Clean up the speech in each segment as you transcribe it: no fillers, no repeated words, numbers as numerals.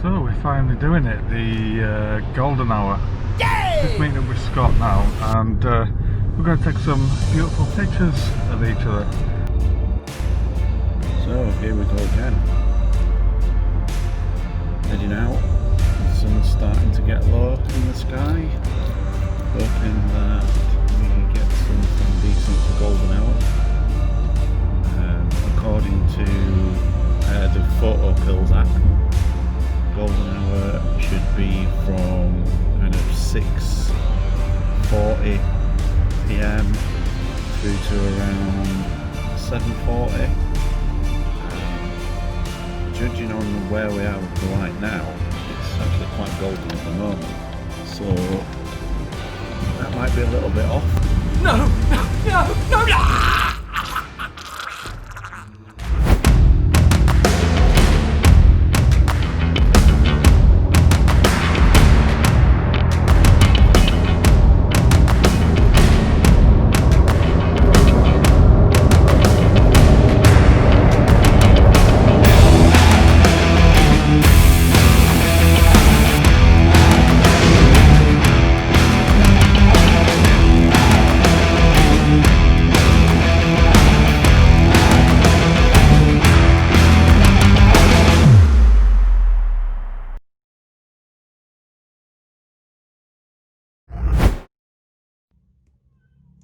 So we're finally doing it, the golden hour. Yay! Just meeting up with Scott now, and we're going to take some beautiful pictures of each other. So here we go again. Heading out, the sun's starting to get low in the sky. Hoping that we get something decent for golden hour. According to the photo pills app, golden hour should be from kind of 6:40 PM through to around 7:40. Judging on where we are with the light now, it's actually quite golden at the moment, so that might be a little bit off. No!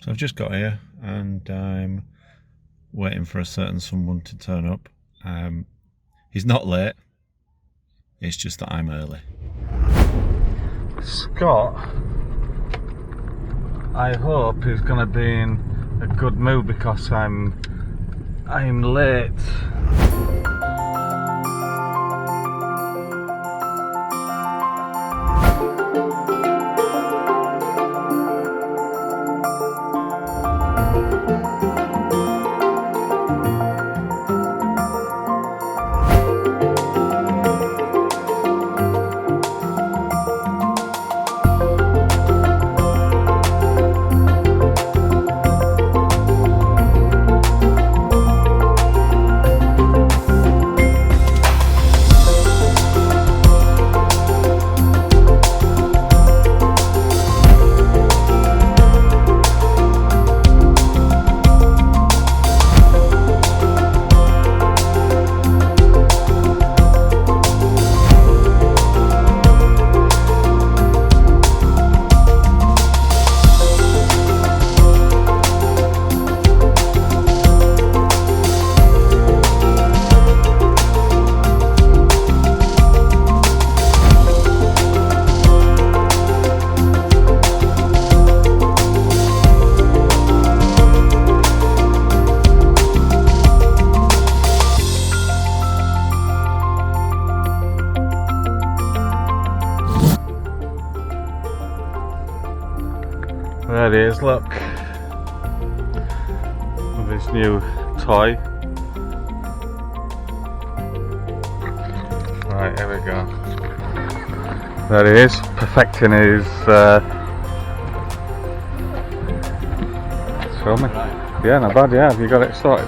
So I've just got here and I'm waiting for a certain someone to turn up. He's not late, it's just that I'm early. Scott, I hope he's going to be in a good mood because I'm late. There he is, look, with his new toy. Right, here we go. There he is, perfecting his show me. Yeah, not bad, yeah, have you got it sorted?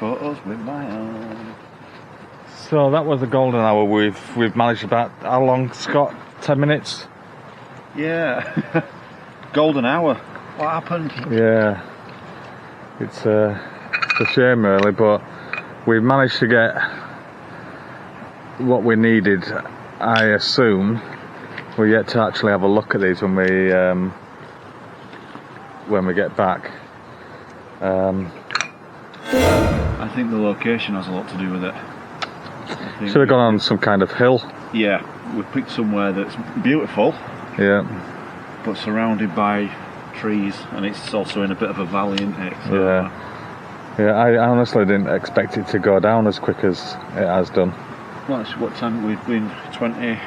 photos with my own. So that was the golden hour. We've managed about, how long, Scott? 10 minutes? Yeah. Golden hour. What happened? Yeah. It's a shame really, but we've managed to get what we needed, I assume. We're yet to actually have a look at these when we get back. I think the location has a lot to do with it. Should have gone on some kind of hill. Yeah, we picked somewhere that's beautiful. Yeah. But surrounded by trees, and it's also in a bit of a valley, isn't it? So, yeah. Yeah, I honestly didn't expect it to go down as quick as it has done. What time we've been? 20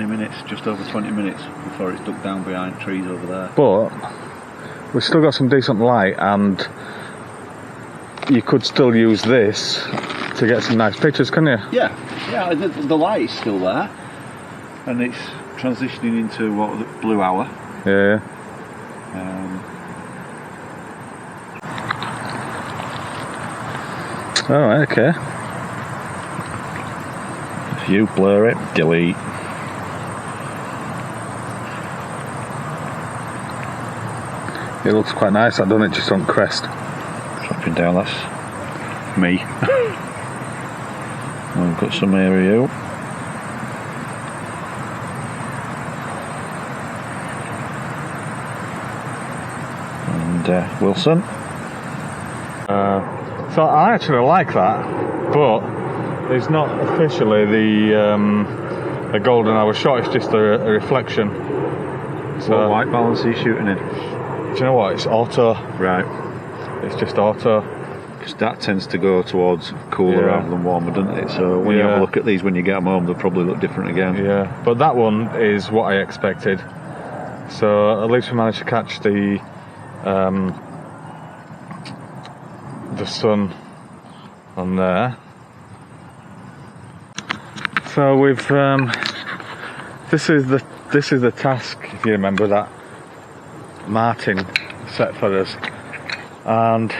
minutes, just over 20 minutes before it's ducked down behind trees over there. But we've still got some decent light, and you could still use this to get some nice pictures, couldn't you? Yeah, the light is still there, and it's transitioning into what, the blue hour. Yeah. Alright, okay. If you blur it, delete. It looks quite nice, that, doesn't it? Just on crest. Dropping down, that's me. We've got some area. And Wilson. So I actually like that, but it's not officially the golden hour shot, it's just a reflection. So What white balance are you shooting in? do you know what? It's auto. Right. It's just auto. Because that tends to go towards cooler rather than warmer, doesn't it? So when you have a look at these when you get them home, they'll probably look different again. Yeah, but that one is what I expected. So at least we managed to catch the sun on there. So we've this is the task, if you remember, that Martin set for us, and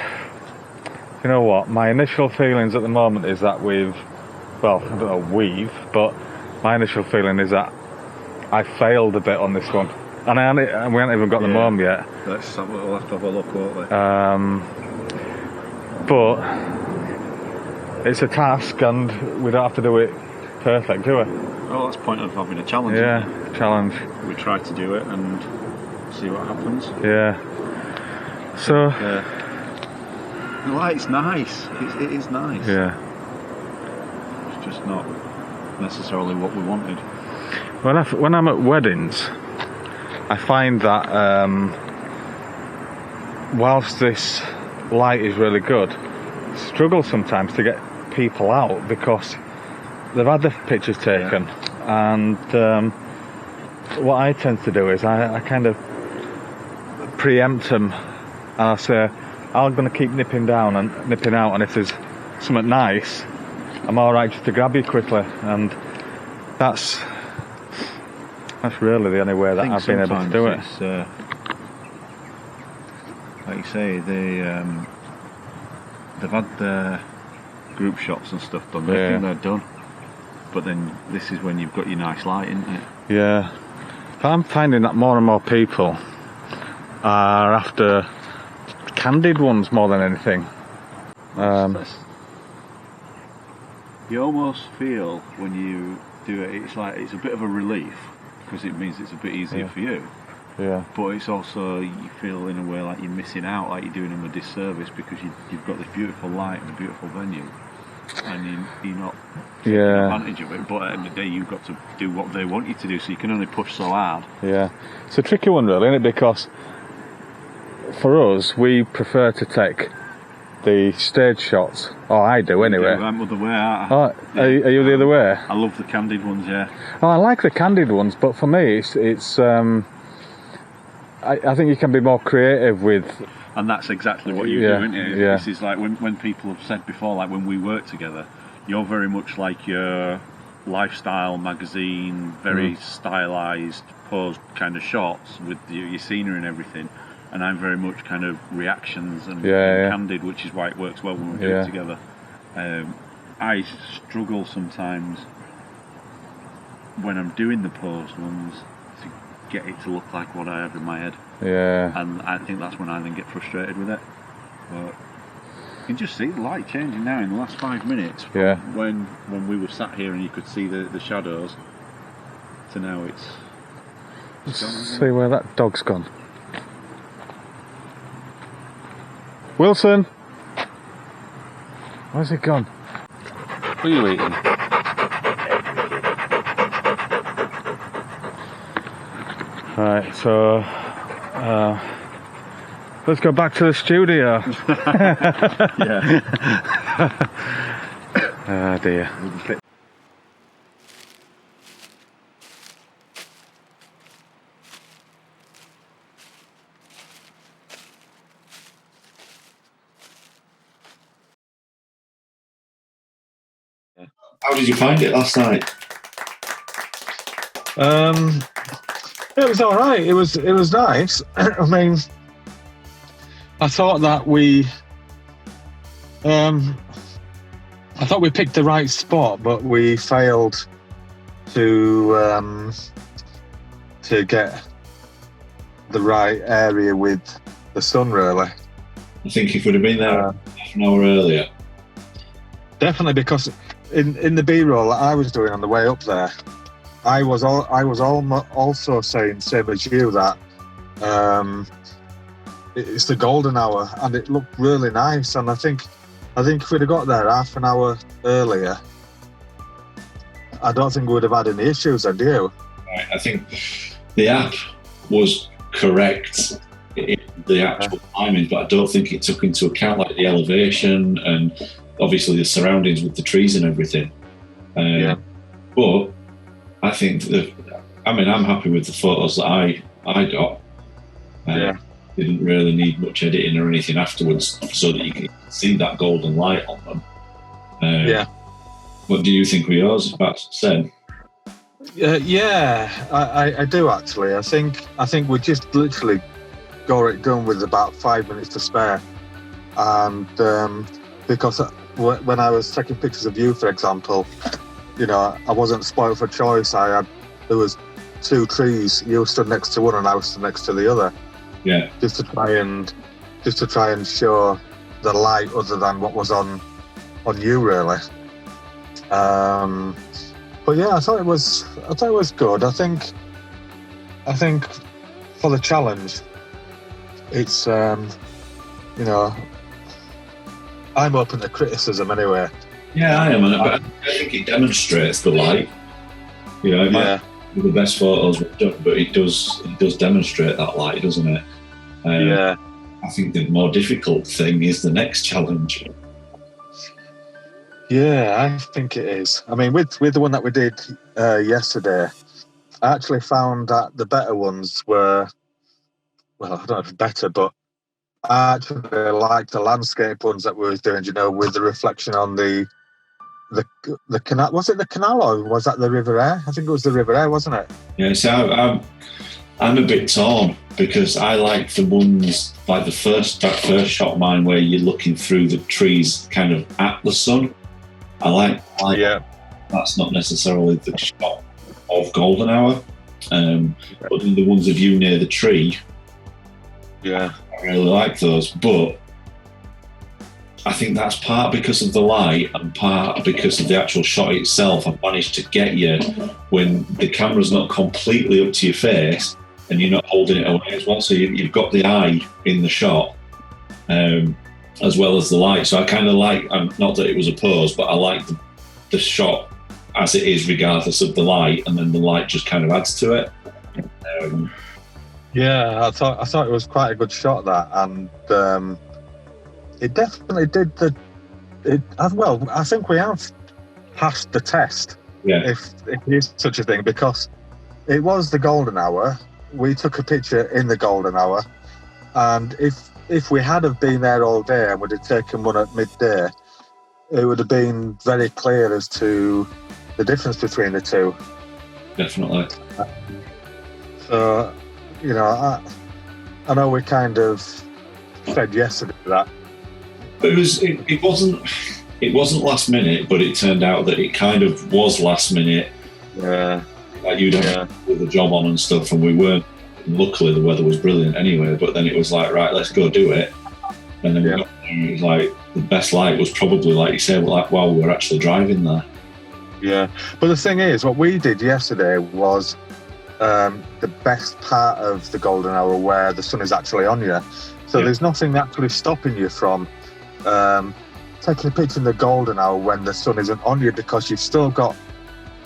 you know what, my initial feelings at the moment is that but my initial feeling is that I failed a bit on this one, and we haven't even got them home yet. We'll have to have a look, won't we? But it's a task, and we don't have to do it perfect, do we? Oh, that's the point of having a challenge. Yeah, challenge. We try to do it and see what happens. Yeah. So. The light's nice. It is nice. Yeah. It's just not necessarily what we wanted. When I'm at weddings, I find that whilst this light is really good, I struggle sometimes to get people out because they've had their pictures taken, and what I tend to do is I kind of preempt them, and I say, I'm going to keep nipping out, and if there's something nice, I'm alright just to grab you quickly, and that's really the only way that I've been able to do it. Like you say, they've had their group shots and stuff done. They think they're done, but then this is when you've got your nice light, isn't it? Yeah, but I'm finding that more and more people are after candid ones more than anything. You almost feel when you do it, it's like it's a bit of a relief because it means it's a bit easier for you. Yeah. But it's also, you feel in a way like you're missing out, like you're doing them a disservice because you've got this beautiful light and a beautiful venue, and you're not taking advantage of it. But at the end of the day, you've got to do what they want you to do, so you can only push so hard. Yeah, it's a tricky one, really, isn't it? Because for us, we prefer to take the stage shots, or I do anyway. I'm the other way, aren't I? Oh, are you the other way? I love the candid ones, yeah. Oh, I like the candid ones, but for me, it's I think you can be more creative with. And that's exactly what you do, isn't it? Yeah. This is like when people have said before, like when we work together, you're very much like your lifestyle magazine, very stylised, posed kind of shots with your scenery and everything. and I'm very much kind of reactions and Yeah. candid, which is why it works well when we do it together. I struggle sometimes when I'm doing the posed ones to get it to look like what I have in my head. Yeah. And I think that's when I then get frustrated with it. But you can just see the light changing now in the last 5 minutes. Yeah. When we were sat here and you could see the shadows, to now it's gone, See where that dog's gone. Wilson! Where's he gone? What are you eating? Right, so let's go back to the studio. Yeah. Oh dear. How did you find it last night? It was all right. It was nice. I mean, I thought that we picked the right spot, but we failed to get the right area with the sun. Really, I think if we'd have been there half an hour earlier. definitely, because in the B-roll that I was doing on the way up there, I was also saying, same as you, that it's the golden hour, and it looked really nice. And I think if we'd have got there half an hour earlier, I don't think we would have had any issues. Then, do you? Right, I think the app was correct in the actual timings, but I don't think it took into account like the elevation and obviously the surroundings with the trees and everything. But I think I'm happy with the photos that I got. Didn't really need much editing or anything afterwards, so that you can see that golden light on them. What do you think were yours? About said. I do actually. I think we just literally got it done with about 5 minutes to spare, and because when I was taking pictures of you, for example, you know, I wasn't spoiled for choice. There was 2 trees. You stood next to one, and I was stood next to the other. Yeah. Just to try and show the light other than what was on you, really. But yeah, I thought it was good. I think for the challenge, it's you know, I'm open to criticism anyway. Yeah, I am, but I think it demonstrates the light. You know, it might be the best photos we've done, but it does demonstrate that light, doesn't it? I think the more difficult thing is the next challenge. Yeah, I think it is. I mean, with the one that we did yesterday, I actually found that the better ones were, well, I don't know if better, but I actually liked the landscape ones that we were doing, you know, with the reflection on the canal. Was it the canal or was that the River Aire? I think it was the River Aire, wasn't it? Yeah, so I'm a bit torn because I like the ones like that first shot of mine where you're looking through the trees kind of at the sun. I like that's not necessarily the shot of golden hour, but then the ones of you near the tree, I really like those. But I think that's part because of the light and part because of the actual shot itself. I've managed to get you when the camera's not completely up to your face and you're not holding it away as well. So you've got the eye in the shot as well as the light. So I kind of like, not that it was a pose, but I like the shot as it is regardless of the light, and then the light just kind of adds to it. I thought it was quite a good shot, that, and it definitely did well. I think we have passed the test, if it is such a thing, because it was the golden hour. We took a picture in the golden hour, and if we had have been there all day and would have taken one at midday, it would have been very clear as to the difference between the two. Definitely. So, you know, I know we kind of said yesterday that. It wasn't last minute, but it turned out that it kind of was last minute. Yeah. Like you'd have with the job on and stuff, and we weren't. Luckily, the weather was brilliant anyway. But then it was like, right, let's go do it. And then we got there, and it was like the best light was probably, like you say, like while we were actually driving there. Yeah, but the thing is, what we did yesterday was the best part of the golden hour where the sun is actually on you. So there's nothing actually stopping you from taking a picture in the golden hour when the sun isn't on you, because you've still got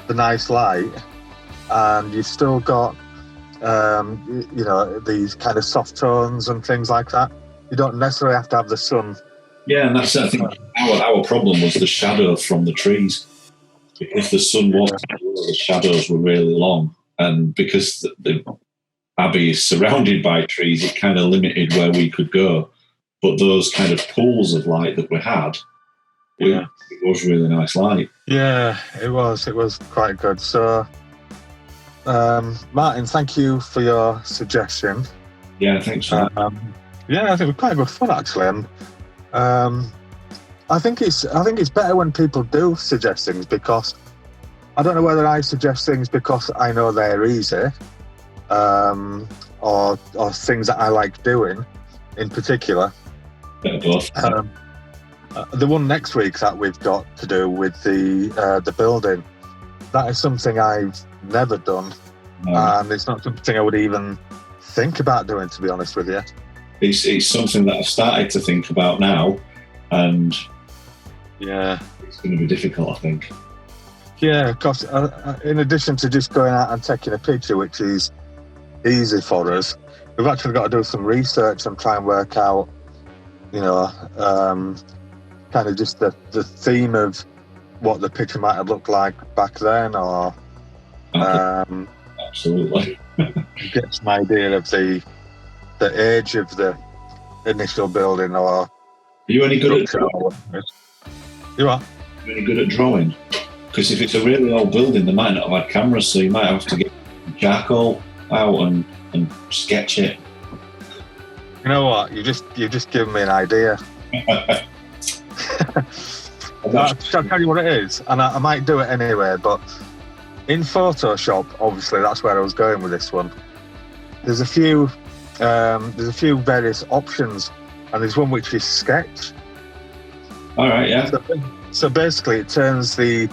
the nice light and you've still got these kind of soft tones and things like that. You don't necessarily have to have the sun. Yeah, and that's, I think, our problem was the shadow from the trees. Because the sun was, the shadows were really long, and because the Abbey is surrounded by trees, it kind of limited where we could go. But those kind of pools of light that we had, it was really nice light. Yeah, it was quite good. So, Martin, thank you for your suggestion. Yeah, thanks for that. I think it was quite good fun actually, and I think it's better when people do suggest things, because I don't know whether I suggest things because I know they're easy, or things that I like doing in particular. The one next week that we've got to do with the building, that is something I've never done, and it's not something I would even think about doing, to be honest with you. It's something that I've started to think about now, and it's going to be difficult, I think. Yeah, because in addition to just going out and taking a picture, which is easy for us, we've actually got to do some research and try and work out, kind of just the theme of what the picture might have looked like back then, or absolutely get some idea of the age of the initial building. Or are you any good at drawing? You are? Are you any good at drawing? Because if it's a really old building, they might not have had cameras, so you might have to get charcoal out and sketch it. You know what? You've just given me an idea. I'll tell you what it is, and I might do it anyway, but in Photoshop, obviously that's where I was going with this one. There's a few various options, and there's one which is sketch. All right, yeah. So basically it turns the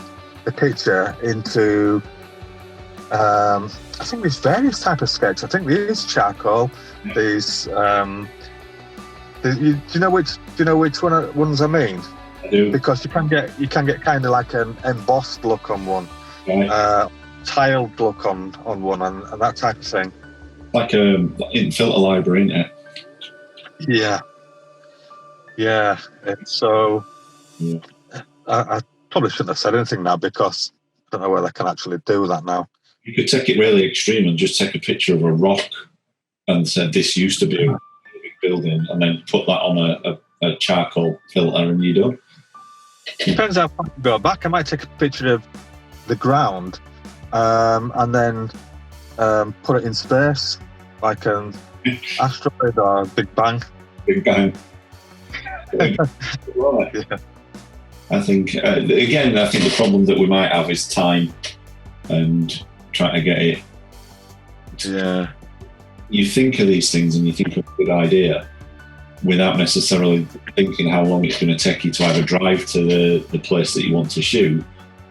picture into I think there's various type of sketch. I think there is charcoal. There's do you know which ones I mean? I do. Because you can get kind of like an embossed look on one, right. Tiled look on one, and that type of thing. Like in filter library, isn't it? Yeah. And so I probably shouldn't have said anything now, because I don't know whether I can actually do that now. You could take it really extreme and just take a picture of a rock and say this used to be a big building, and then put that on a charcoal filter, and you're done. Depends how far you go back. I might take a picture of the ground and then put it in space, like an asteroid or a Big Bang. Big Bang. Yeah. I think, again, I think the problem that we might have is time and trying to get it. Yeah. You think of these things and you think of a good idea without necessarily thinking how long it's going to take you to either drive to the place that you want to shoot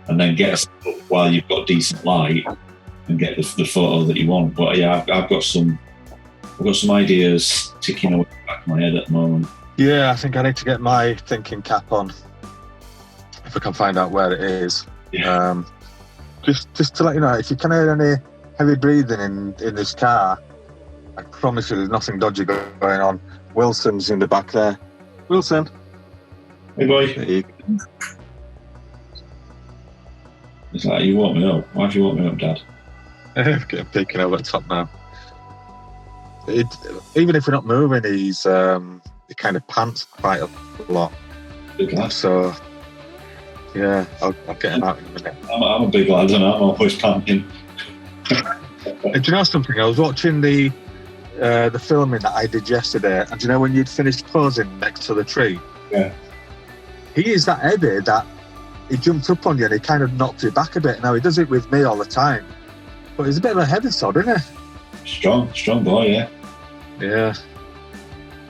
and then get set up while you've got decent light and get the photo that you want. But yeah, I've got some ideas ticking away in the back of my head at the moment. Yeah, I think I need to get my thinking cap on, if I can find out where it is. Yeah. Just to let you know, if you can hear any heavy breathing in this car, I promise you there's nothing dodgy going on. Wilson's in the back there. Wilson. Hey, boy. It's like, you woke me up. Why have you woke me up, Dad? I'm peeking over the top now. Even if we're not moving, he kind of pants quite a lot. Big lad. So, yeah, I'll get him out in a minute. I'm a big lad, and I'm always panting. Do you know something? I was watching the the filming that I did yesterday, and you know when you'd finished posing next to the tree? Yeah. He is that heavy that he jumped up on you and he kind of knocked you back a bit. Now, he does it with me all the time, but he's a bit of a heavy sod, isn't he? Strong boy, yeah. Yeah.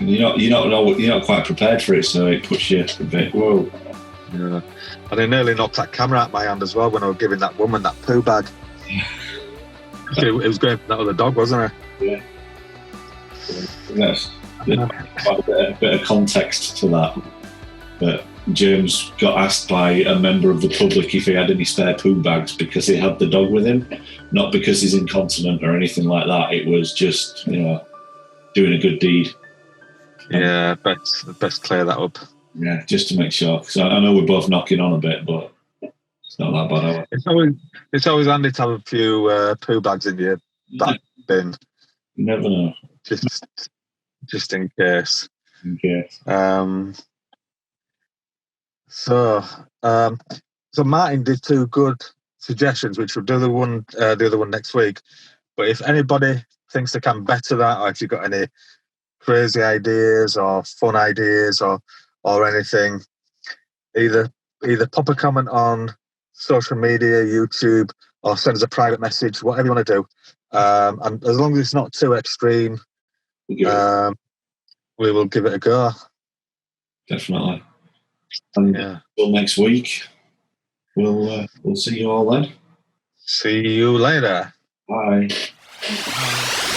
And you're not quite prepared for it, so it puts you a bit, whoa. Yeah. And he nearly knocked that camera out of my hand as well when I was giving that woman that poo bag. It was going for that other dog, wasn't it? Yeah. That's quite a bit of context to that. But James got asked by a member of the public if he had any spare poo bags because he had the dog with him, not because he's incontinent or anything like that. It was just, doing a good deed. Yeah, best clear that up. Yeah, just to make sure. Because I know we're both knocking on a bit, but it's not that bad. It's always handy to have a few poo bags in your back bin. You never know. Just in case. Okay. So Martin did 2 good suggestions, which we'll do the other one next week. But if anybody thinks they can better that, or if you've got any crazy ideas or fun ideas or anything, either pop a comment on social media, YouTube, or send us a private message, whatever you want to do. And as long as it's not too extreme, we will give it a go. Definitely. And until next week, we'll see you all then. See you later. Bye. Bye.